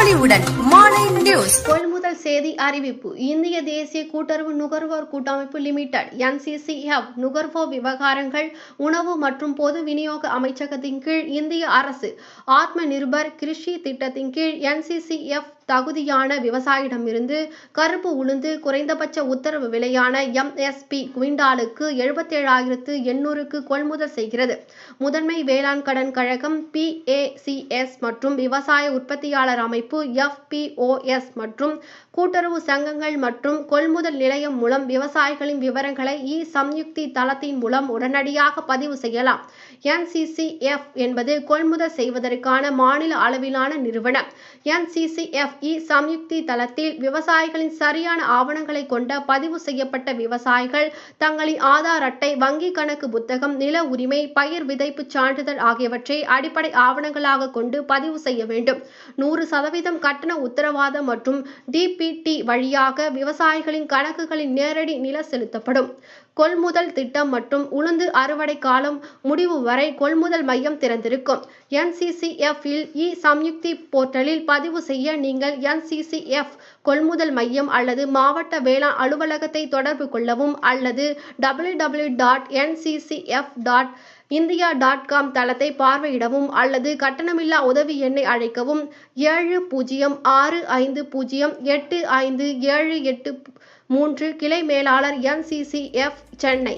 பொலிவுடன் மாலை நியூஸ். கொள்முதல் செய்தி அறிவிப்பு. இந்திய தேசிய கூட்டுறவு நுகர்வோர் கூட்டமைப்பு லிமிடெட் NCCF நுகர்வோர் விவகாரங்கள் உணவு மற்றும் பொது விநியோக அமைச்சகத்தின் கீழ் இந்திய அரசு ஆத்ம நிர்பர் கிருஷி திட்டத்தின் கீழ் NCCF தகுதியான விவசாயிடமிருந்து கருப்பு உளுந்து குறைந்தபட்ச உத்தரவு விலையான MSP குவிண்டாலுக்கு 77,800க்கு கொள்முதல் செய்கிறது. முதன்மை வேளாண் கடன் கழகம் PACS மற்றும் விவசாய உற்பத்தியாளர் அமைப்பு FPOS மற்றும் கூட்டுறவு சங்கங்கள் மற்றும் கொள்முதல் நிலையம் மூலம் விவசாயிகளின் விவரங்களை சம்யுக்தி தளத்தின் மூலம் உடனடியாக பதிவு செய்யலாம். NCCF என்பது கொள்முதல் செய்வதற்கான மாநில அளவிலான நிறுவனம். NCCF சம்யுக்தி தளத்தில் விவசாயிகளின் சரியான ஆவணங்களை கொண்ட பதிவு செய்யப்பட்ட விவசாயிகள் தங்களின் ஆதார் அட்டை, வங்கி கணக்கு புத்தகம், நில உரிமை, பயிர் விதைப்பு சான்றிதழ் ஆகியவற்றை அடிப்படை ஆவணங்களாக கொண்டு பதிவு செய்ய வேண்டும். 100% கட்டண உத்தரவாதம் மற்றும் DPT வழியாக விவசாயிகளின் கணக்குகளின் நேரடி நில செலுத்தப்படும். கொள்முதல் திட்டம் மற்றும் உளுந்து அறுவடை காலம் முடிவு வரை கொள்முதல் மையம் திறந்திருக்கும். NCCF இல் சம்யுக்தி போர்ட்டலில் பதிவு செய்ய நீங்கள் NCCF கொள்முதல் மையம் அல்லது மாவட்ட வேளாண் அலுவலகத்தை தொடர்பு கொள்ளவும் அல்லது www.nccf.india.com தளத்தை பார்வையிடவும் அல்லது கட்டணமில்லா உதவி எண்ணை அழைக்கவும் 7065085783 கிளை மேலாளர் NCCF சென்னை.